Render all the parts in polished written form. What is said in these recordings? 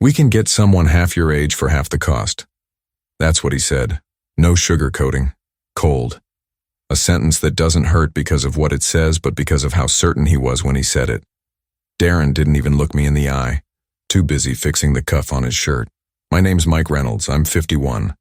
We can get someone half your age for half the cost. That's what he said. No sugarcoating. Cold. A sentence that doesn't hurt because of what it says, but because of how certain he was when he said it. Darren didn't even look me in the eye, too busy fixing the cuff on his shirt. My name's Mike Reynolds. I'm 51.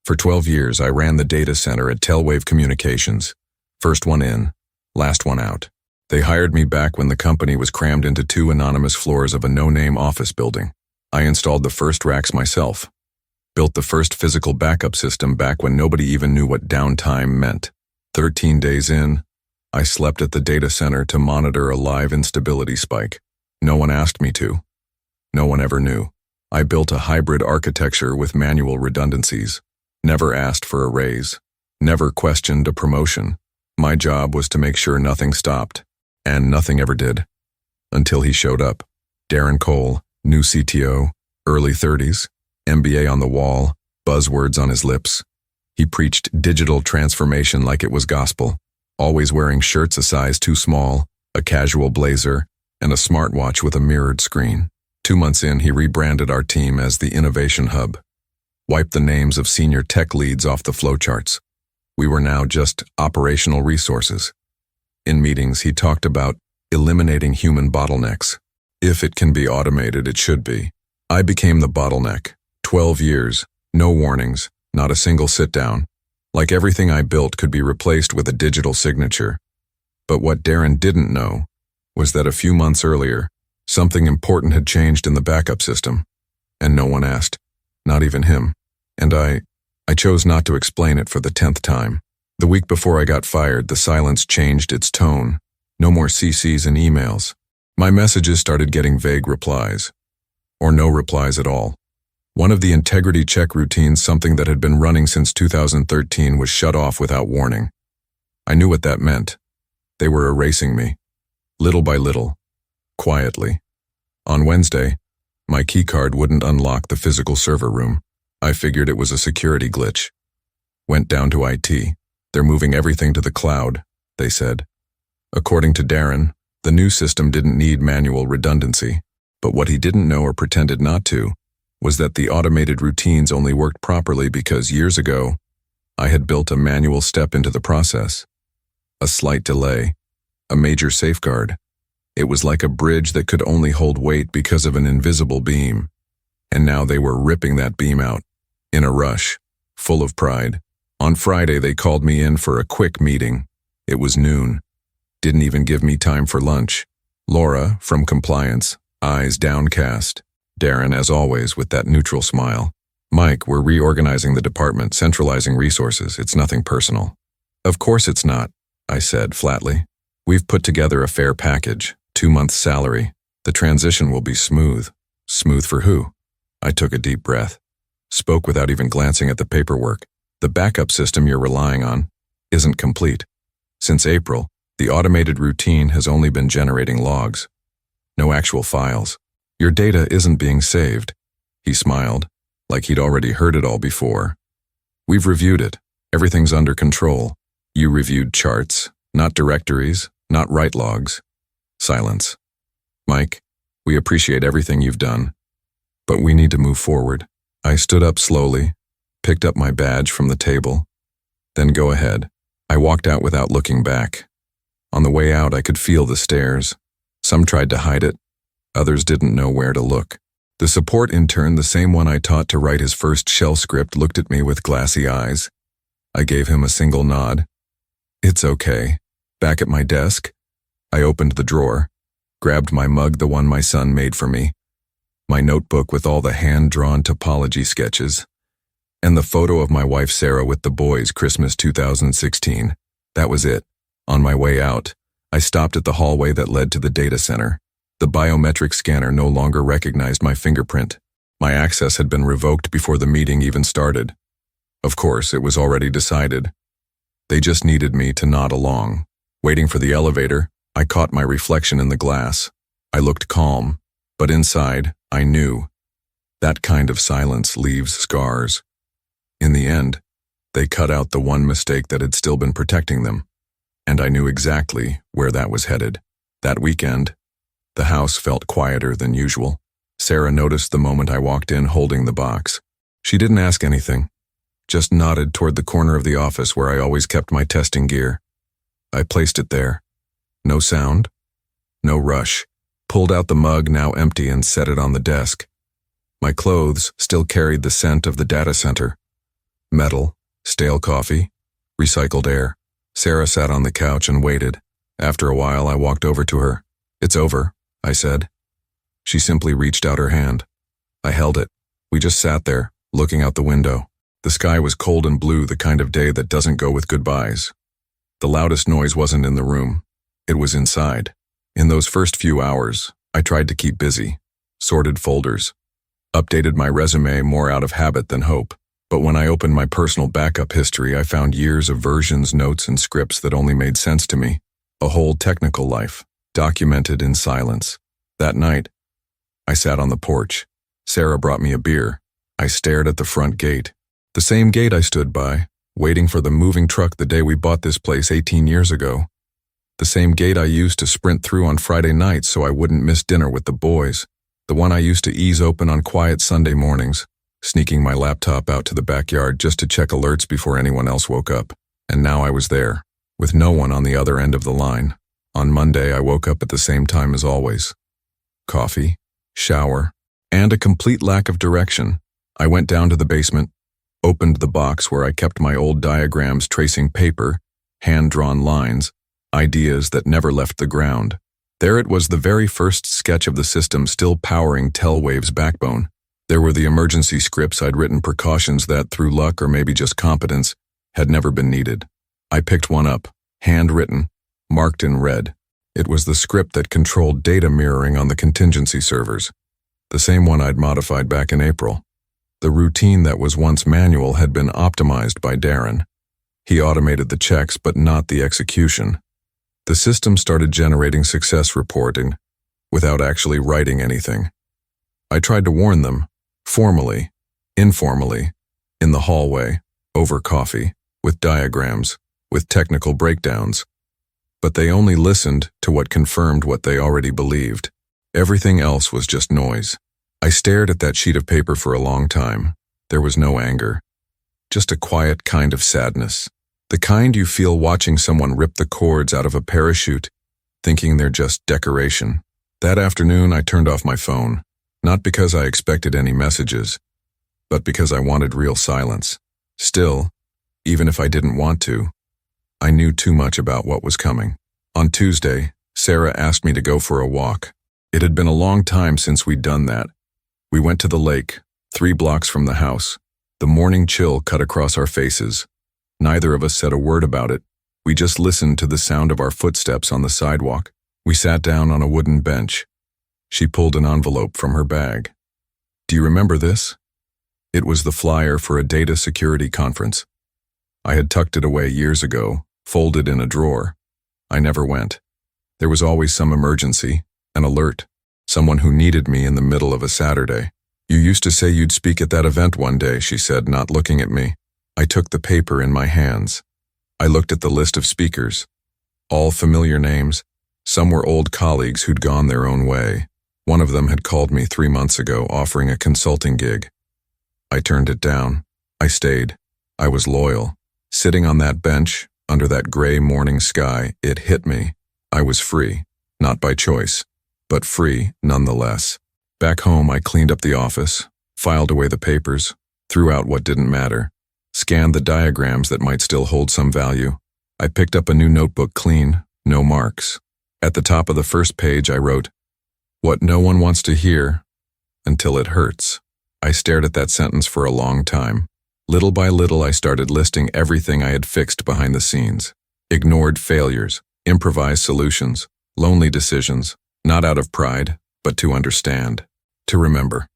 For 12 years, I ran the data center at Telwave Communications. First one in, last one out. They hired me back when the company was crammed into 2 anonymous floors of a no-name office building. I installed the first racks myself. Built the first physical backup system back when nobody even knew what downtime meant. 13 days in, I slept at the data center to monitor a live instability spike. No one asked me to. No one ever knew. I built a hybrid architecture with manual redundancies. Never asked for a raise. Never questioned a promotion. My job was to make sure nothing stopped. And nothing ever did. Until he showed up. Darren Cole, new CTO, early 30s, MBA on the wall, buzzwords on his lips. He preached digital transformation like it was gospel, always wearing shirts a size too small, a casual blazer, and a smartwatch with a mirrored screen. 2 months in, he rebranded our team as the Innovation Hub. Wiped the names of senior tech leads off the flowcharts. We were now just operational resources. In meetings, he talked about eliminating human bottlenecks. If it can be automated, it should be. I became the bottleneck. 12 years, no warnings, not a single sit-down. Like everything I built could be replaced with a digital signature. But what Darren didn't know was that a few months earlier, something important had changed in the backup system. And no one asked, not even him. And I chose not to explain it for the 10th time. The week before I got fired, the silence changed its tone. No more CCs and emails. My messages started getting vague replies. Or no replies at all. One of the integrity check routines, something that had been running since 2013, was shut off without warning. I knew what that meant. They were erasing me. Little by little. Quietly. On Wednesday, my keycard wouldn't unlock the physical server room. I figured it was a security glitch. Went down to IT. They're moving everything to the cloud, they said. According to Darren, the new system didn't need manual redundancy, but what he didn't know or pretended not to was that the automated routines only worked properly because years ago, I had built a manual step into the process. A slight delay, a major safeguard. It was like a bridge that could only hold weight because of an invisible beam. And now they were ripping that beam out, in a rush, full of pride. On Friday, they called me in for a quick meeting. It was noon. Didn't even give me time for lunch. Laura, from compliance, eyes downcast. Darren, as always, with that neutral smile. Mike, we're reorganizing the department, centralizing resources. It's nothing personal. Of course it's not, I said flatly. We've put together a fair package, 2 months' salary. The transition will be smooth. Smooth for who? I took a deep breath. Spoke without even glancing at the paperwork. The backup system you're relying on isn't complete. Since April, the automated routine has only been generating logs. No actual files. Your data isn't being saved. He smiled, like he'd already heard it all before. We've reviewed it. Everything's under control. You reviewed charts, not directories, not write logs. Silence. Mike, we appreciate everything you've done, but we need to move forward. I stood up slowly, picked up my badge from the table. Then go ahead. I walked out without looking back. On the way out, I could feel the stares. Some tried to hide it. Others didn't know where to look. The support intern, the same one I taught to write his first shell script, looked at me with glassy eyes. I gave him a single nod. It's okay. Back at my desk, I opened the drawer, grabbed my mug, the one my son made for me, my notebook with all the hand-drawn topology sketches, and the photo of my wife Sarah with the boys, Christmas 2016. That was it. On my way out, I stopped at the hallway that led to the data center. The biometric scanner no longer recognized my fingerprint. My access had been revoked before the meeting even started. Of course, it was already decided. They just needed me to nod along. Waiting for the elevator, I caught my reflection in the glass. I looked calm, but inside, I knew. That kind of silence leaves scars. In the end, they cut out the one mistake that had still been protecting them. And I knew exactly where that was headed. That weekend, the house felt quieter than usual. Sarah noticed the moment I walked in holding the box. She didn't ask anything, just nodded toward the corner of the office where I always kept my testing gear. I placed it there. No sound, no rush. Pulled out the mug, now empty, and set it on the desk. My clothes still carried the scent of the data center. Metal, stale coffee, recycled air. Sarah sat on the couch and waited. After a while, I walked over to her. "It's over," I said. She simply reached out her hand. I held it. We just sat there, looking out the window. The sky was cold and blue, the kind of day that doesn't go with goodbyes. The loudest noise wasn't in the room. It was inside. In those first few hours, I tried to keep busy, sorted folders, updated my resume more out of habit than hope. But when I opened my personal backup history, I found years of versions, notes, and scripts that only made sense to me. A whole technical life, documented in silence. That night, I sat on the porch. Sarah brought me a beer. I stared at the front gate. The same gate I stood by, waiting for the moving truck the day we bought this place 18 years ago. The same gate I used to sprint through on Friday nights so I wouldn't miss dinner with the boys. The one I used to ease open on quiet Sunday mornings, sneaking my laptop out to the backyard just to check alerts before anyone else woke up. And now I was there, with no one on the other end of the line. On Monday, I woke up at the same time as always. Coffee, shower, and a complete lack of direction. I went down to the basement, opened the box where I kept my old diagrams, tracing paper, hand-drawn lines, ideas that never left the ground. There it was, the very first sketch of the system still powering Telwave's backbone. There were the emergency scripts I'd written, precautions that, through luck or maybe just competence, had never been needed. I picked one up, handwritten, marked in red. It was the script that controlled data mirroring on the contingency servers, the same one I'd modified back in April. The routine that was once manual had been optimized by Darren. He automated the checks, but not the execution. The system started generating success reporting without actually writing anything. I tried to warn them, formally, informally, in the hallway, over coffee, with diagrams, with technical breakdowns. But they only listened to what confirmed what they already believed. Everything else was just noise. I stared at that sheet of paper for a long time. There was no anger, just a quiet kind of sadness. The kind you feel watching someone rip the cords out of a parachute, thinking they're just decoration. That afternoon, I turned off my phone, not because I expected any messages, but because I wanted real silence. Still, even if I didn't want to, I knew too much about what was coming. On Tuesday, Sarah asked me to go for a walk. It had been a long time since we'd done that. We went to the lake, 3 blocks from the house. The morning chill cut across our faces. Neither of us said a word about it. We just listened to the sound of our footsteps on the sidewalk. We sat down on a wooden bench. She pulled an envelope from her bag. "Do you remember this?" It was the flyer for a data security conference. I had tucked it away years ago, folded in a drawer. I never went. There was always some emergency, an alert, someone who needed me in the middle of a Saturday. "You used to say you'd speak at that event one day," she said, not looking at me. I took the paper in my hands. I looked at the list of speakers. All familiar names. Some were old colleagues who'd gone their own way. One of them had called me 3 months ago, offering a consulting gig. I turned it down. I stayed. I was loyal. Sitting on that bench, under that gray morning sky, it hit me. I was free, not by choice, but free nonetheless. Back home, I cleaned up the office, filed away the papers, threw out what didn't matter, scanned the diagrams that might still hold some value. I picked up a new notebook, clean, no marks. At the top of the first page, I wrote, "What no one wants to hear until it hurts." I stared at that sentence for a long time. Little by little, I started listing everything I had fixed behind the scenes. Ignored failures, improvised solutions, lonely decisions, not out of pride, but to understand, to remember,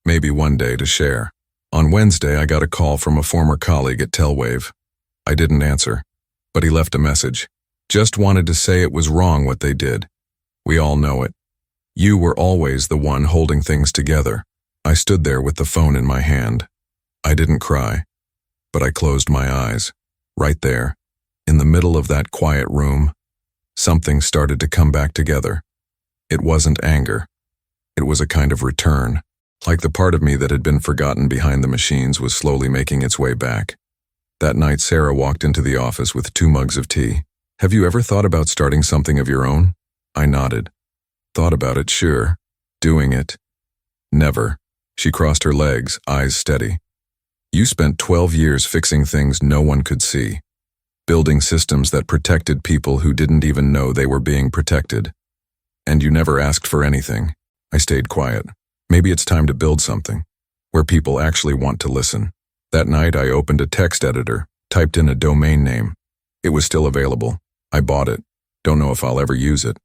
maybe one day to share. On Wednesday, I got a call from a former colleague at Telwave. I didn't answer, but he left a message. Just wanted to say it was wrong what they did. We all know it. You were always the one holding things together. I stood there with the phone in my hand. I didn't cry, but I closed my eyes. Right there, in the middle of that quiet room, something started to come back together. It wasn't anger. It was a kind of return, like the part of me that had been forgotten behind the machines was slowly making its way back. That night, Sarah walked into the office with 2 mugs of tea. "Have you ever thought about starting something of your own?" I nodded. "Thought about it, sure. Doing it? Never." She crossed her legs, eyes steady. "You spent 12 years fixing things no one could see, building systems that protected people who didn't even know they were being protected. And you never asked for anything." I stayed quiet. Maybe it's time to build something where people actually want to listen. That night, I opened a text editor, typed in a domain name. It was still available. I bought it. Don't know if I'll ever use it.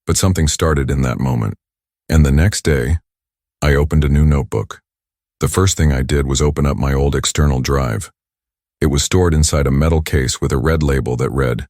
But something started in that moment. And the next day, I opened a new notebook. The first thing I did was open up my old external drive. It was stored inside a metal case with a red label that read,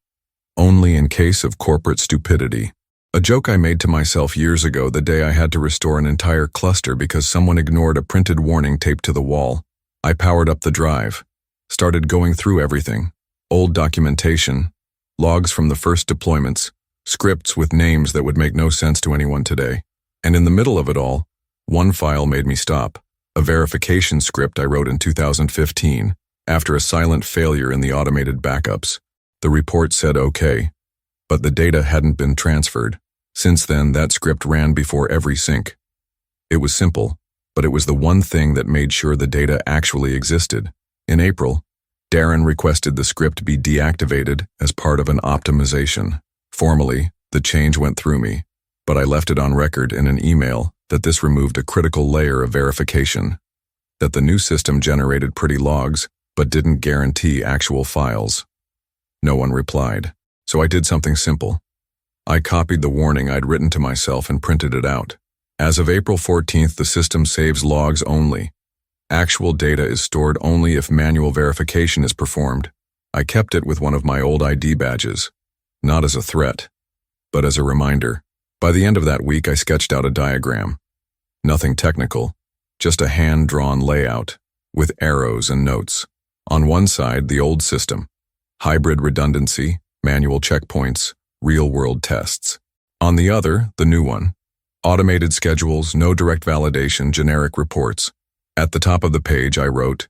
"Only in case of corporate stupidity." A joke I made to myself years ago the day I had to restore an entire cluster because someone ignored a printed warning taped to the wall. I powered up the drive, started going through everything. Old documentation, logs from the first deployments, scripts with names that would make no sense to anyone today. And in the middle of it all, one file made me stop. A verification script I wrote in 2015, after a silent failure in the automated backups. The report said okay, but the data hadn't been transferred. Since then, that script ran before every sync. It was simple, but it was the one thing that made sure the data actually existed. In April, Darren requested the script be deactivated as part of an optimization. Formally, the change went through me, but I left it on record in an email that this removed a critical layer of verification, that the new system generated pretty logs, but didn't guarantee actual files. No one replied, so I did something simple. I copied the warning I'd written to myself and printed it out. As of April 14th, the system saves logs only. Actual data is stored only if manual verification is performed. I kept it with one of my old ID badges, not as a threat, but as a reminder. By the end of that week, I sketched out a diagram. Nothing technical, just a hand-drawn layout with arrows and notes. On one side, the old system, hybrid redundancy, manual checkpoints, real-world tests. On the other, the new one, automated schedules, no direct validation, generic reports. At the top of the page, I wrote,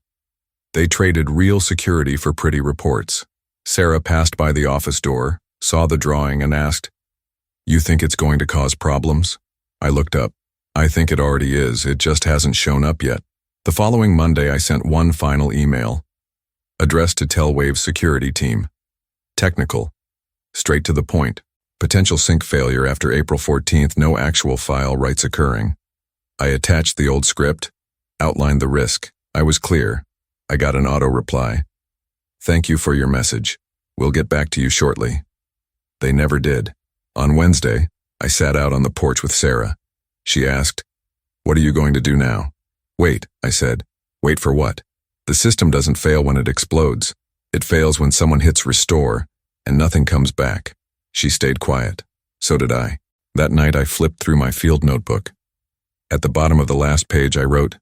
"They traded real security for pretty reports." Sarah passed by the office door, saw the drawing, and asked, "You think it's going to cause problems?" I looked up. "I think it already is, it just hasn't shown up yet." The following Monday, I sent one final email, addressed to Telwave's security team. Technical, straight to the point. Potential sync failure after April 14th, no actual file writes occurring. I attached the old script, outlined the risk. I was clear. I got an auto reply. "Thank you for your message. We'll get back to you shortly." They never did. On Wednesday, I sat out on the porch with Sarah. She asked, "What are you going to do now?" "Wait," I said. "Wait for what?" "The system doesn't fail when it explodes. It fails when someone hits restore, and nothing comes back." She stayed quiet. So did I. That night, I flipped through my field notebook. At the bottom of the last page, I wrote,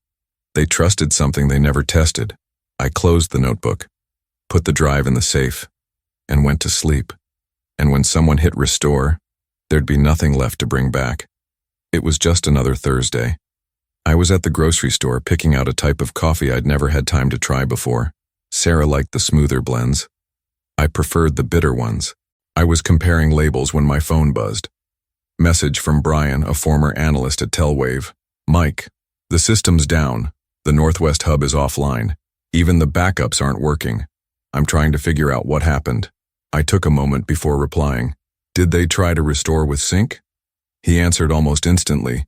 "They trusted something they never tested." I closed the notebook, put the drive in the safe, and went to sleep. And when someone hit restore, there'd be nothing left to bring back. It was just another Thursday. I was at the grocery store picking out a type of coffee I'd never had time to try before. Sarah liked the smoother blends. I preferred the bitter ones. I was comparing labels when my phone buzzed. Message from Brian, a former analyst at Telwave. "Mike, the system's down. The Northwest hub is offline. Even the backups aren't working. I'm trying to figure out what happened." I took a moment before replying. "Did they try to restore with sync?" He answered almost instantly.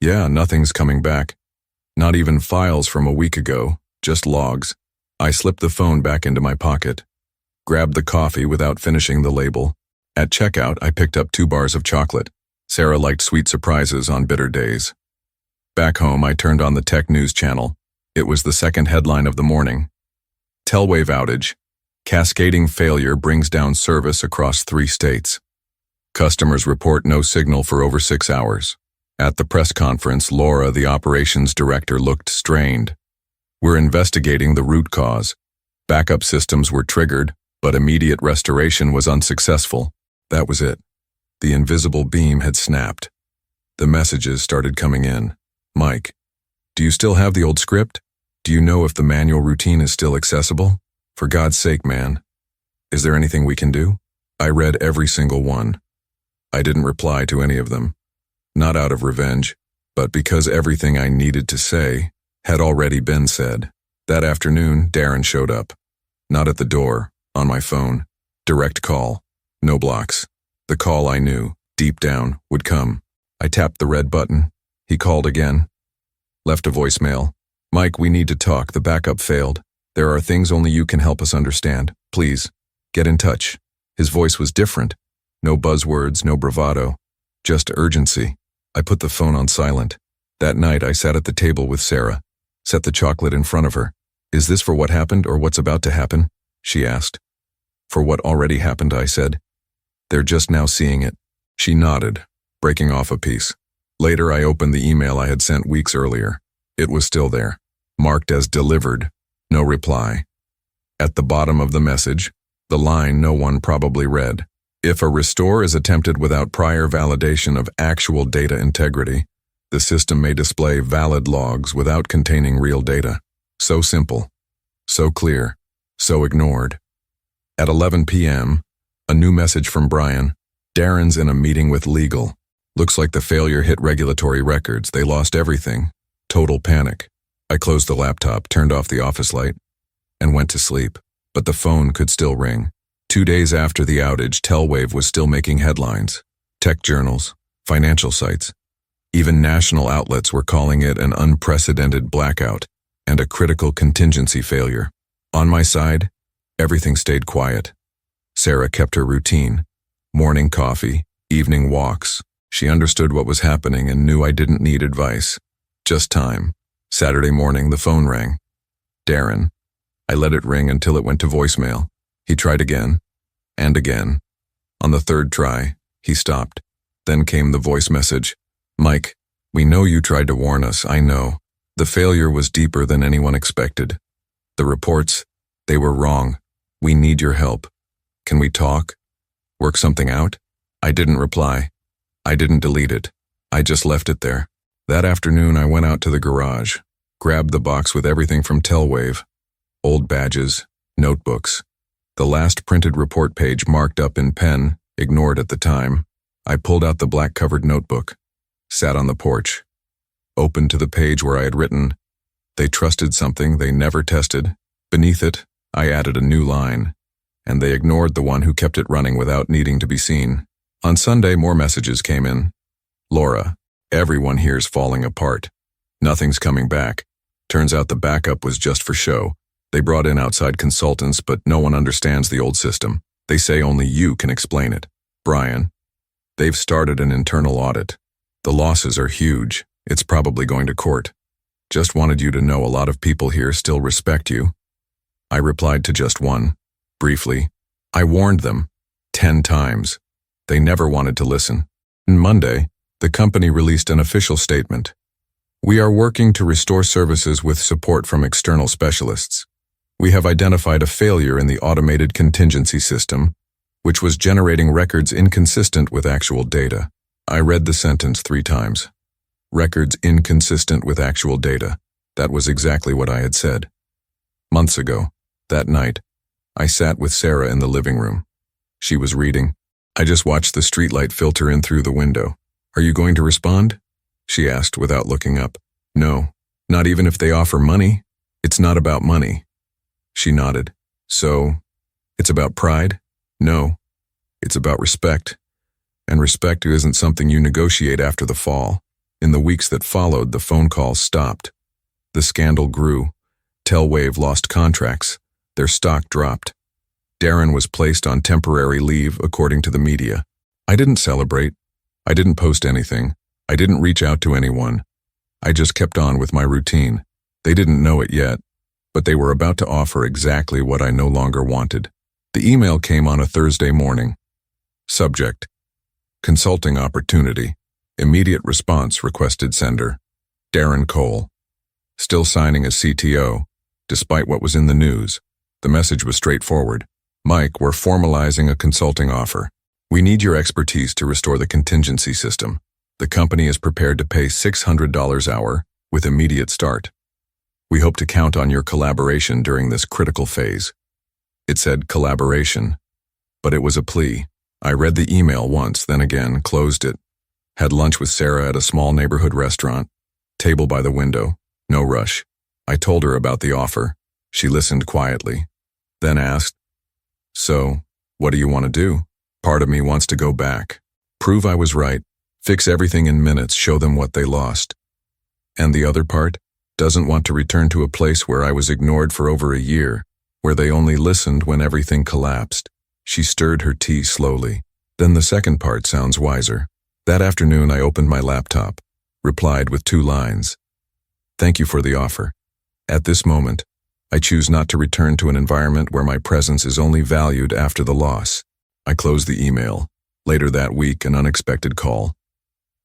"Yeah, nothing's coming back. Not even files from a week ago, just logs." I slipped the phone back into my pocket, grabbed the coffee without finishing the label. At checkout, I picked up 2 bars of chocolate. Sarah liked sweet surprises on bitter days. Back home, I turned on the tech news channel. It was the second headline of the morning. Telwave outage. Cascading failure brings down service across 3 states. Customers report no signal for over 6 hours. At the press conference, Laura, the operations director, looked strained. "We're investigating the root cause. Backup systems were triggered, but immediate restoration was unsuccessful." That was it. The invisible beam had snapped. The messages started coming in. Mike, do you still have the old script? Do you know if the manual routine is still accessible? For God's sake, man. Is there anything we can do? I read every single one. I didn't reply to any of them. Not out of revenge, but because everything I needed to say had already been said. That afternoon, Darren showed up. Not at the door, on my phone. Direct call. No blocks. The call I knew, deep down, would come. I tapped the red button. He called again. Left a voicemail. Mike, we need to talk. The backup failed. There are things only you can help us understand. Please, get in touch. His voice was different. No buzzwords, no bravado. Just urgency. I put the phone on silent. That night I sat at the table with Sarah. Set the chocolate in front of her. Is this for what happened or what's about to happen? She asked. For what already happened, I said. They're just now seeing it. She nodded, breaking off a piece. Later I opened the email I had sent weeks earlier. It was still there, marked as delivered. No reply. At the bottom of the message, the line no one probably read. If a restore is attempted without prior validation of actual data integrity, the system may display valid logs without containing real data. So simple, so clear, so ignored. At 11 p.m., a new message from Brian. Darren's in a meeting with legal. Looks like the failure hit regulatory records. They lost everything. Total panic. I closed the laptop, turned off the office light, and went to sleep. But the phone could still ring. 2 days after the outage, Telwave was still making headlines. Tech journals, financial sites. Even national outlets were calling it an unprecedented blackout and a critical contingency failure. On my side, everything stayed quiet. Sarah kept her routine. Morning coffee, evening walks. She understood what was happening and knew I didn't need advice. Just time. Saturday morning, the phone rang. Darren. I let it ring until it went to voicemail. He tried again, and again. On the third try, he stopped. Then came the voice message. Mike, we know you tried to warn us, I know. The failure was deeper than anyone expected. The reports, they were wrong. We need your help. Can we talk? Work something out? I didn't reply. I didn't delete it. I just left it there. That afternoon I went out to the garage, grabbed the box with everything from Telwave. Old badges, notebooks. The last printed report page marked up in pen, ignored at the time. I pulled out the black-covered notebook, sat on the porch, opened to the page where I had written, "They trusted something they never tested." Beneath it, I added a new line, and they ignored the one who kept it running without needing to be seen. On Sunday, more messages came in. Laura, everyone here's falling apart. Nothing's coming back. Turns out the backup was just for show. They brought in outside consultants, but no one understands the old system. They say only you can explain it. Brian, they've started an internal audit. The losses are huge. It's probably going to court. Just wanted you to know a lot of people here still respect you. I replied to just one. Briefly, I warned them 10 times. They never wanted to listen. On Monday, the company released an official statement. We are working to restore services with support from external specialists. We have identified a failure in the automated contingency system, which was generating records inconsistent with actual data. I read the sentence 3 times. Records inconsistent with actual data. That was exactly what I had said. Months ago, that night, I sat with Sarah in the living room. She was reading. I just watched the streetlight filter in through the window. Are you going to respond? She asked without looking up. No, not even if they offer money. It's not about money. She nodded. So, it's about pride? No, it's about respect. And respect isn't something you negotiate after the fall. In the weeks that followed, the phone calls stopped. The scandal grew. Telwave lost contracts. Their stock dropped. Darren was placed on temporary leave, according to the media. I didn't celebrate. I didn't post anything. I didn't reach out to anyone. I just kept on with my routine. They didn't know it yet, but they were about to offer exactly what I no longer wanted. The email came on a Thursday morning. Subject: Consulting opportunity. Immediate response requested sender. Darren Cole. Still signing as CTO, despite what was in the news. The message was straightforward. Mike, we're formalizing a consulting offer. We need your expertise to restore the contingency system. The company is prepared to pay $600 hour with immediate start. We hope to count on your collaboration during this critical phase. It said collaboration, but it was a plea. I read the email once, then again, closed it. Had lunch with Sarah at a small neighborhood restaurant. Table by the window, no rush. I told her about the offer. She listened quietly, then asked, "So, what do you want to do?" Part of me wants to go back. Prove I was right. Fix everything in minutes, show them what they lost. And the other part? Doesn't want to return to a place where I was ignored for over a year, where they only listened when everything collapsed. She stirred her tea slowly. Then the second part sounds wiser. That afternoon I opened my laptop, replied with 2 lines. "Thank you for the offer. At this moment, I choose not to return to an environment where my presence is only valued after the loss." I closed the email. Later that week, an unexpected call.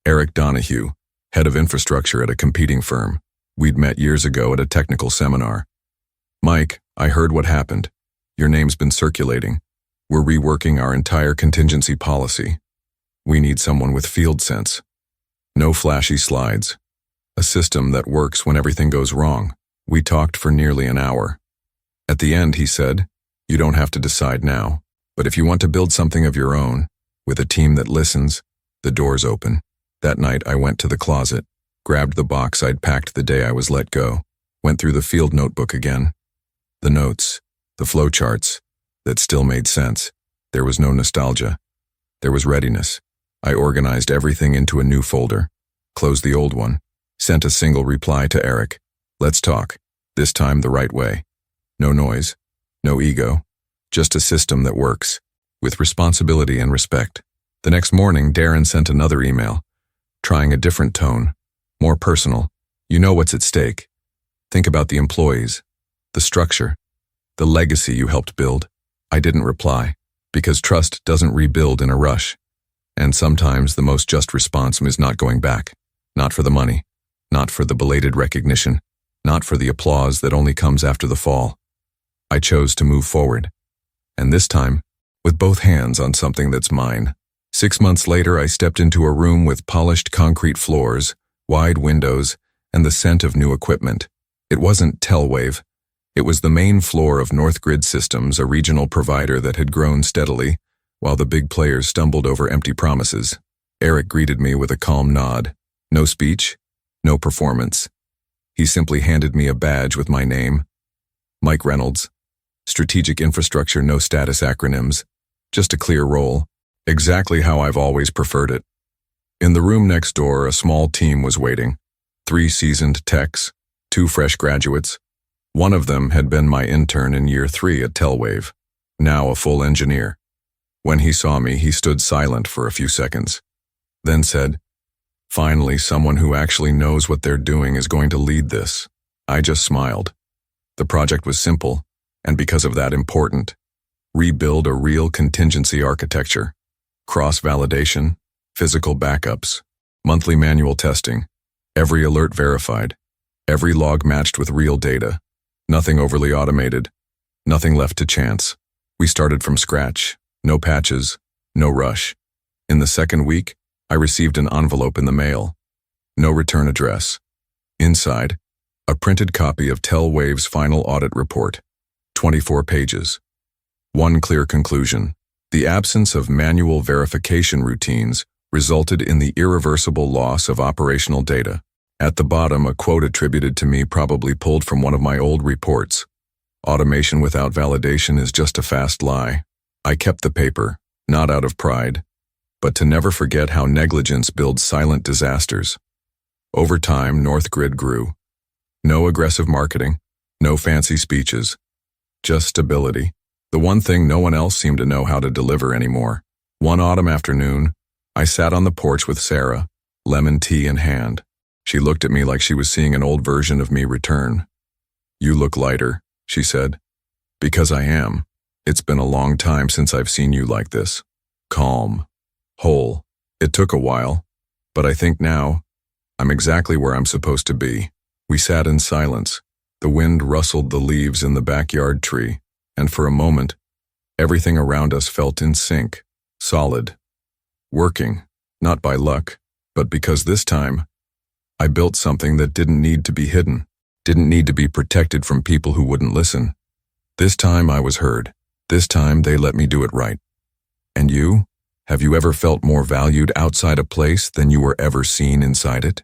Eric Donahue, head of infrastructure at a competing firm. We'd met years ago at a technical seminar. "Mike, I heard what happened. Your name's been circulating. We're reworking our entire contingency policy. We need someone with field sense. No flashy slides. A system that works when everything goes wrong." We talked for nearly an hour. At the end, he said, "You don't have to decide now, but if you want to build something of your own, with a team that listens, the door's open." That night, I went to the closet, grabbed the box I'd packed the day I was let go, went through the field notebook again. The notes, the flowcharts, that still made sense. There was no nostalgia. There was readiness. I organized everything into a new folder, closed the old one, sent a single reply to Eric. "Let's talk, this time the right way. No noise, no ego, just a system that works, with responsibility and respect." The next morning, Darren sent another email, trying a different tone, more personal. "You know what's at stake. Think about the employees, the structure, the legacy you helped build." I didn't reply, because trust doesn't rebuild in a rush. And sometimes the most just response is not going back. Not for the money, not for the belated recognition, not for the applause that only comes after the fall. I chose to move forward. And this time, with both hands on something that's mine. 6 months later, I stepped into a room with polished concrete floors, wide windows, and the scent of new equipment. It wasn't Telwave. It was the main floor of North Grid Systems, a regional provider that had grown steadily, while the big players stumbled over empty promises. Eric greeted me with a calm nod. No speech, no performance. He simply handed me a badge with my name. Mike Reynolds. Strategic Infrastructure, no status acronyms. Just a clear role. Exactly how I've always preferred it. In the room next door, a small team was waiting. 3 seasoned techs, 2 fresh graduates. One of them had been my intern in year 3 at Telwave, now a full engineer. When he saw me, he stood silent for a few seconds, then said, "Finally, someone who actually knows what they're doing is going to lead this." I just smiled. The project was simple, and because of that, important. Rebuild a real contingency architecture. Cross-validation, physical backups, monthly manual testing, every alert verified, every log matched with real data, nothing overly automated, nothing left to chance. We started from scratch, no patches, no rush. In the second week, I received an envelope in the mail. No return address. Inside, a printed copy of Telwave's final audit report, 24 pages. One clear conclusion: the absence of manual verification routines resulted in the irreversible loss of operational data. At the bottom, a quote attributed to me, probably pulled from one of my old reports. "Automation without validation is just a fast lie." I kept the paper, not out of pride, but to never forget how negligence builds silent disasters. Over time, North Grid grew. No aggressive marketing, no fancy speeches, just stability. The one thing no one else seemed to know how to deliver anymore. One autumn afternoon, I sat on the porch with Sarah, lemon tea in hand. She looked at me like she was seeing an old version of me return. "You look lighter," she said. "Because I am. It's been a long time since I've seen you like this. Calm. Whole. It took a while, but I think now I'm exactly where I'm supposed to be." We sat in silence. The wind rustled the leaves in the backyard tree, and for a moment, everything around us felt in sync, solid. Working, not by luck, but because this time, I built something that didn't need to be hidden, didn't need to be protected from people who wouldn't listen. This time I was heard. This time they let me do it right. And you? Have you ever felt more valued outside a place than you were ever seen inside it?